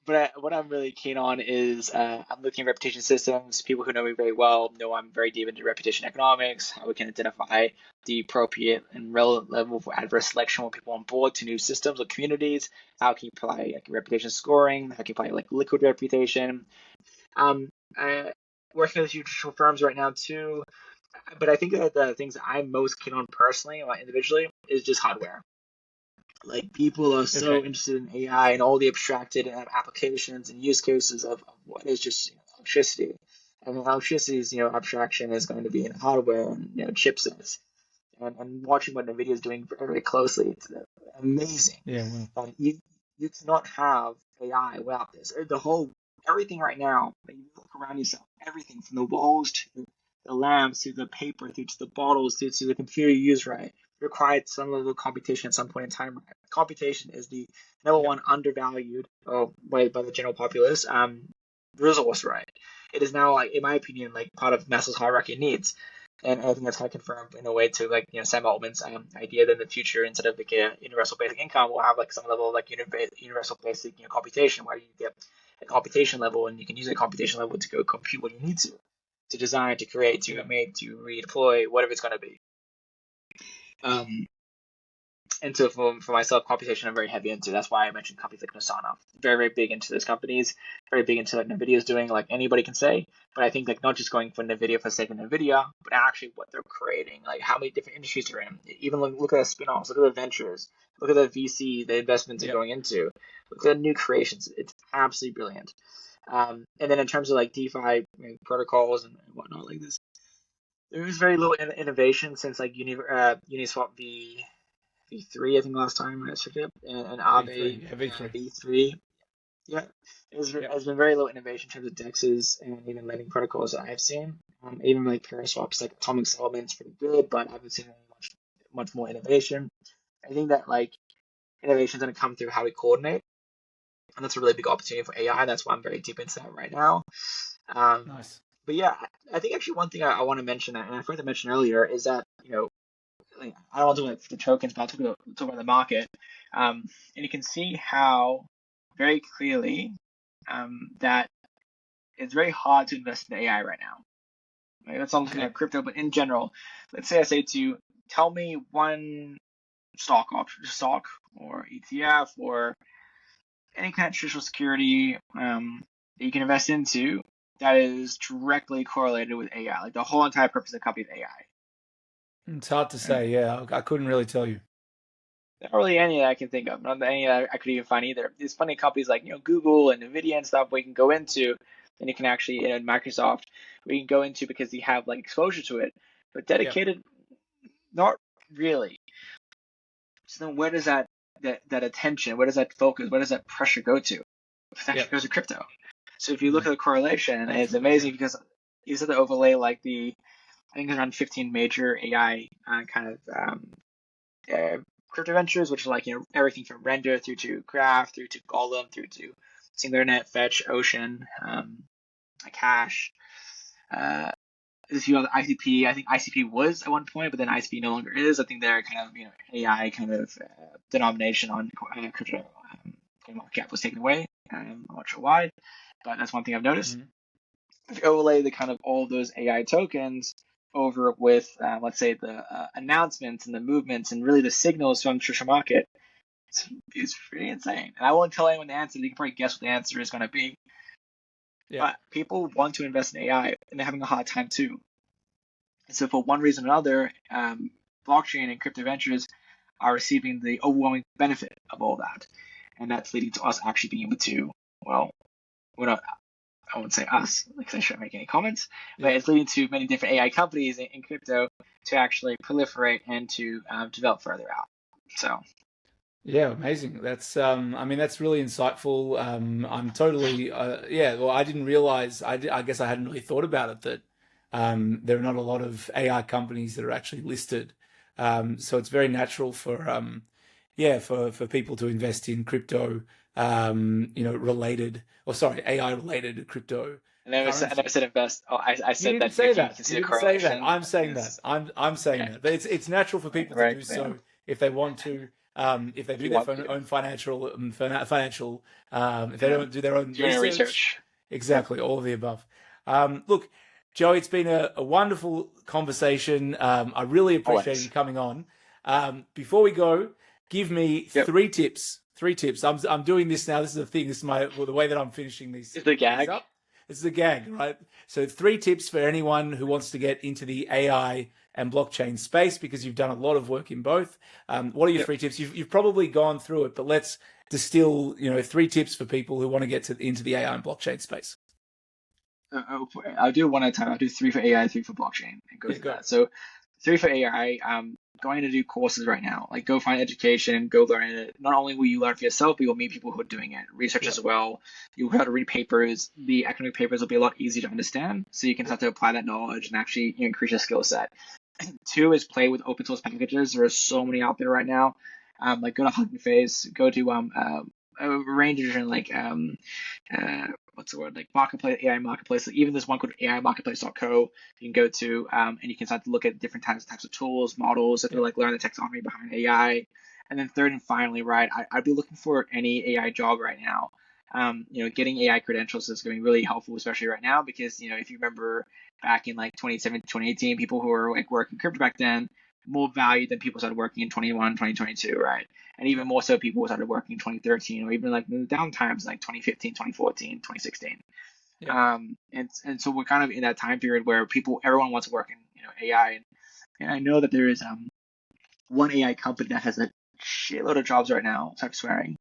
But what I'm really keen on is I'm looking at reputation systems. People who know me very well know I'm very deep into reputation economics, how we can identify the appropriate and relevant level for adverse selection when people on board to new systems or communities. How can you apply like reputation scoring? How can you apply like liquid reputation? Working with huge firms right now too. But I think that the things that I'm most keen on personally or individually is just hardware. Like people are so interested in AI and all the abstracted applications and use cases of what is just electricity. And electricity's abstraction is going to be in hardware and chipsets. And watching what NVIDIA is doing very, very closely, it's amazing. Yeah, wow. You cannot have AI without this. Everything right now, you look around yourself, everything from the walls to the lamps to the paper to the bottles to the computer you use, right, required some level of computation at some point in time. Right? Computation is the number one undervalued by the general populace resource, right? It is now, like, in my opinion, like part of Maslow's hierarchy of needs. And I think that's kind of confirmed in a way to Sam Altman's idea that in the future, instead of like a universal basic income, we'll have like some level of like universal basic computation, where you get a computation level and you can use that computation level to go compute what you need to design, to create, to make, to redeploy, whatever it's going to be. And so for myself, computation I'm very heavy into. That's why I mentioned companies like Nosana. Very, very big into those companies, very big into what NVIDIA is doing, like anybody can say. But I think like not just going for NVIDIA for the sake of NVIDIA, but actually what they're creating, like how many different industries they're in. Even look at the spin-offs, look at the ventures, look at the VC, the investments they're going into, look at the new creations. It's absolutely brilliant. And then in terms of like DeFi protocols and whatnot like this, there is very little innovation since like Uniswap V3, I think last time I checked it, and Aave V3. Yeah, there's been very low innovation in terms of DEXs and even lending protocols that I've seen. Even like Paraswap's like atomic settlement's pretty good, but I haven't seen much more innovation. I think that like innovation is going to come through how we coordinate, and that's a really big opportunity for AI. That's why I'm very deep into that right now. Nice. But yeah, I think actually one thing I want to mention, and I forgot to mention earlier, is that I don't want to talk about the tokens, but I'll talk about the market. And you can see how very clearly that it's very hard to invest in AI right now. Right? That's not looking at crypto, but in general, let's say I say to you, tell me one stock or ETF or any kind of traditional security that you can invest into that is directly correlated with AI. Like the whole entire purpose of the company is AI. It's hard to say. Yeah, I couldn't really tell you. Not really any that I can think of. Not any that I could even find either. There's plenty of companies like Google and Nvidia and stuff we can go into, and you can actually Microsoft we can go into because you have like exposure to it. But dedicated, not really. So then where does that attention, where does that focus, where does that pressure go to? It actually goes to crypto. So if you look at the correlation, it's amazing because you said to overlay like I think around 15 major AI kind of crypto ventures, which are like everything from Render through to Graph through to Golem through to SingularityNet, Fetch, Ocean, Cash, there's a few other ICP. I think ICP was at one point, but then ICP no longer is. I think they're kind of AI kind of denomination on crypto market cap was taken away. I'm not sure why, but that's one thing I've noticed. Mhm. If you overlay the kind of all those AI tokens over with, let's say, the announcements and the movements and really the signals from the traditional market, it's pretty insane. And I won't tell anyone the answer. You can probably guess what the answer is going to be. Yeah. But people want to invest in AI, and they're having a hard time too. And so for one reason or another, blockchain and crypto ventures are receiving the overwhelming benefit of all that. And that's leading to us actually being able to, well, we're not, I won't say us, because I shouldn't make any comments, but Yeah. it's leading to many different AI companies in crypto to actually proliferate and to develop further out. So Yeah, amazing. That's I mean that's really insightful. I'm totally yeah, well I didn't realize I guess I hadn't really thought about it that there are not a lot of AI companies that are actually listed. So it's very natural for yeah, for people to invest in crypto you know related or sorry, AI related crypto I never currencies. said invest. Oh, I You said didn't that you say can that. see You the didn't say that. correlation. I'm saying that. I'm saying Okay, that. But it's natural for people to very do clear. so if they want to. If they If do you their want to, own financial financial if they yeah, don't do their own doing research, research. Yep, exactly all of the above. Look, Joey, it's been a wonderful conversation. I really appreciate you always. coming on. Before we go, give me Yep. three tips. Three tips. I'm doing this now. This is the thing. This is the way that I'm finishing Is the these gag. up. This is a gag, right? So three tips for anyone who wants to get into the AI and blockchain space because you've done a lot of work in both. What are your Yep. three tips? You've probably gone through it, but let's distill, you know, three tips for people who want to get into the AI and blockchain space. I'll do one at a time. I'll do three for AI, three for blockchain, and go Yeah, through go. that. So, three for AI. Going to do courses right now. Like, go find education, go learn it. Not only will you learn for yourself, but you'll meet people who are doing it. Research Yeah. as well. You'll have to read papers. The academic papers will be a lot easier to understand, so you can start to apply that knowledge and actually increase your skill set. Two is play with open source packages. There are so many out there right now. Like go to Hugging Face, go to a range of different like what's the word, like marketplace, AI marketplace. Like even this one called AImarketplace.co you can go to, and you can start to look at different types of tools, models, that Yeah. like learn the taxonomy behind AI. And then third and finally, right, I'd be looking for any AI job right now. Getting AI credentials is going to be really helpful, especially right now, because if you remember back in like 2017, 2018, people who were like working crypto back then more valued than people started working in 21, 2022, right? And Yeah. even more so people who started working in 2013 or even like in the down times like 2015, 2014, 2016. Yeah. And so we're kind of in that time period where everyone wants to work in AI, and I know that there is one AI company that has a shitload of jobs right now. Stop swearing.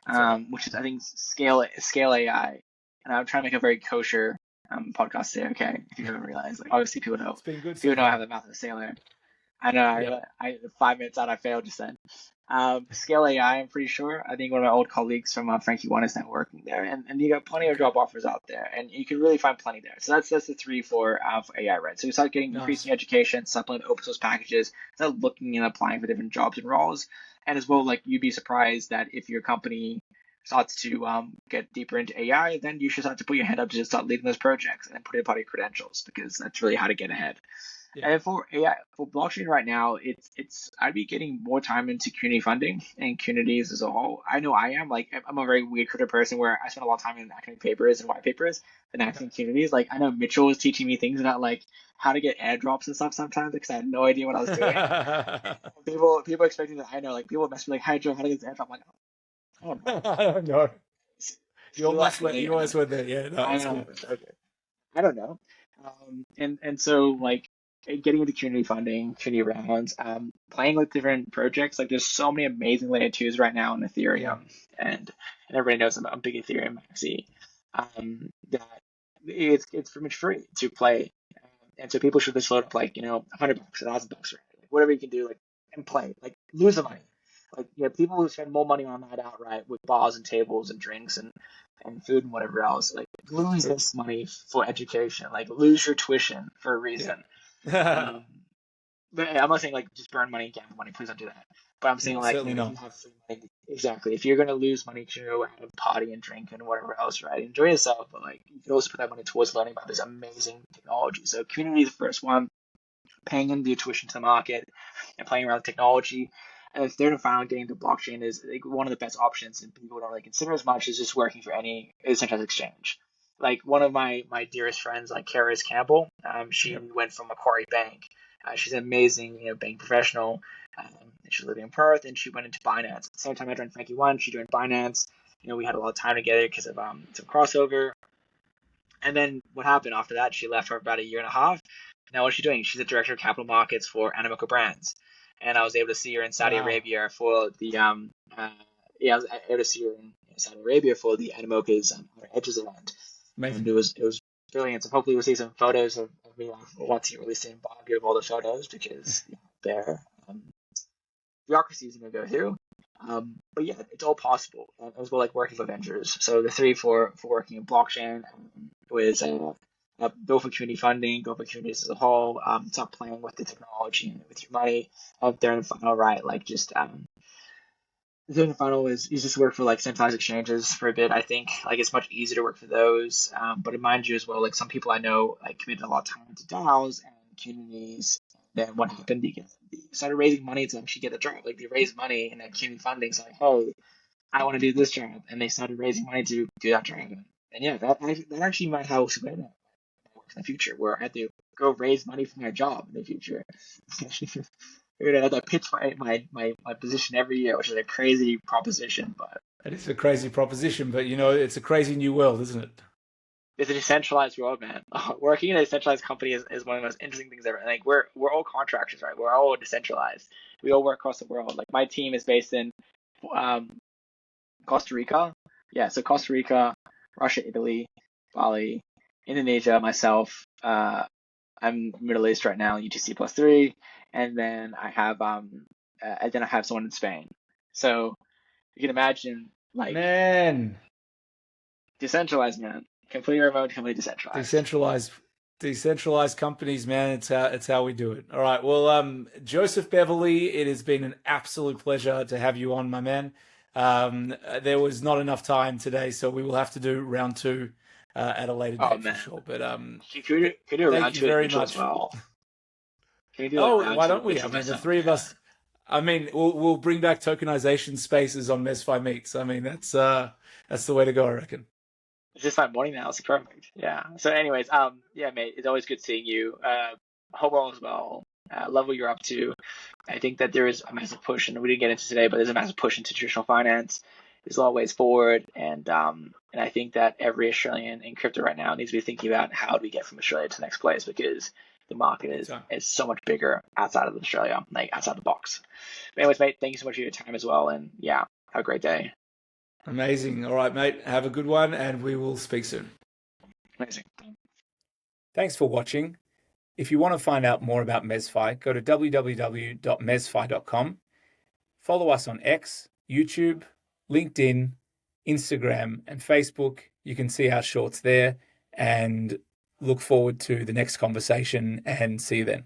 It's okay. Which is I think Scale AI, and I'm trying to make a very kosher podcast today. Okay, if you haven't realized, like obviously It's been good so people know I have far. the mouth of a sailor. I know. Yeah. I 5 minutes out, I failed just then. Scale AI, I'm pretty sure. I think one of my old colleagues from Frankie One is now working there, and you got plenty of Okay. job offers out there, and you can really find plenty there. So that's the three for AI, right? So you start getting Nice. increasing education, supplement open source packages, start looking and applying for different jobs and roles, and as well, like you'd be surprised that if your company starts to get deeper into AI, then you should start to put your hand up to just start leading those projects and then put it part of your credentials because that's really how to get ahead. Yeah. And for AI, for blockchain right now, it's I'd be getting more time into community funding and communities as a whole. I know I am I'm a very weird crypto person where I spend a lot of time in academic papers and white papers than Okay. actually in communities. Like I know Mitchell was teaching me things about like how to get airdrops and stuff sometimes because I had no idea what I was doing. People expecting that I know, like people mess me like, "Hi Joe, how to get this airdrop?" I'm like, oh no, I don't know. luckily You almost went there. Yeah, no, I it's know. good. Okay. I don't know. And so like getting into community funding, community rounds, playing with different projects. Like there's so many amazing layer twos right now in Yeah. Ethereum, and everybody knows I'm a big Ethereum maxi. That it's pretty much free to play, and so people should just load up like $100, $1,000, right? Like whatever you can do, like and play, like lose the Yeah. money. Like people who spend more money on that outright with bars and tables and drinks and food and whatever else. Like lose this money for education. Like lose your tuition for a Yeah. reason. Um, but I'm not saying like just burn money, gamble money. Please don't do that. But I'm saying No, like, certainly if you not. have free money, exactly. If you're gonna lose money to go out and party and drink and whatever else, right? Enjoy yourself, but like you can also put that money towards learning about this amazing technology. So community is the first one, paying into your tuition to the market and playing around with technology. And the third and final, getting to blockchain is like one of the best options, and people don't really consider as much, is just working for any decentralized exchange. Like one of my dearest friends, like Karis Campbell, she Yep. went from Macquarie Bank. She's an amazing, bank professional. She's living in Perth, and she went into Binance. At the same time I joined Frankie One, she joined Binance. We had a lot of time together because of some crossover. And then what happened after that? She left for about a year and a half. Now what's she doing? She's the director of capital markets for Animoca Brands, and I was able to see her in Saudi Wow. Arabia for the I was able to see her in Saudi Arabia for the Animoca's Outer Edges event, and Amazing. it was brilliant. So hopefully we'll see some photos of me once he releases an embargo of all the photos, because they're bureaucracies you can go through. But yeah, it's all possible, as well, like working for ventures. So the three for working in blockchain was go for community funding, go for communities as a whole, stop playing with the technology and with your money. Third and final, right? Like just the third and final is you just work for like centralized exchanges for a bit. I think like it's much easier to work for those. But mind you as well, like some people I know like committed a lot of time to DAOs and communities. Then what happened? They started raising money to actually get a job. Like they raised money in that community funding. So like, hey, I want to do this job, and they started raising money to do that job. And yeah, that actually might help Savannah work in the future, where I had to go raise money for my job in the future. I have to pitch my position every year, which is a crazy proposition, but It is a crazy proposition, but it's a crazy new world, isn't it? it's a decentralized world, man. Working in a decentralized company is one of the most interesting things ever. Like we're all contractors, right? We're all decentralized. We all work across the world. Like my team is based in um, Costa Rica. Yeah, so Costa Rica, Russia, Italy, Bali, Indonesia, myself. I'm Middle East right now, UTC +3, and then I have someone in Spain. So you can imagine, like, Man, decentralized, man, completely remote, completely decentralized. decentralized decentralized companies, man, it's how we do it. All right. Well, Joseph Beverly, it has been an absolute pleasure to have you on, my man. There was not enough time today, so we will have to do round two at a later Oh date for man, sure. But could do a thank round you two with very Mitchell as much. well. Can we do like Oh, round why two don't with we? Mitchell I and mean, the myself? three of Yeah, us. I mean, we'll bring back tokenization spaces on Mesfi Meets. I mean, that's the way to go, I reckon. it's just my morning now. It's perfect. Yeah. So, anyways, yeah, mate, it's always good seeing you. Hope all is well. Love what you're up to. I think that there is a massive push, and we didn't get into today, but there's a massive push into traditional finance. There's a lot of ways forward, and I think that every Australian in crypto right now needs to be thinking about how do we get from Australia to the next place, because the market Big is time. is so much bigger outside of Australia, like outside the box. But anyways, mate, thank you so much for your time as well, and yeah, have a great day. Amazing. All right, mate. Have a good one, and we will speak soon. Amazing. Thanks for watching. If you want to find out more about Mesfi, go to www.mesfi.com. Follow us on X, YouTube, LinkedIn, Instagram, and Facebook. You can see our shorts there, and look forward to the next conversation, and see you then.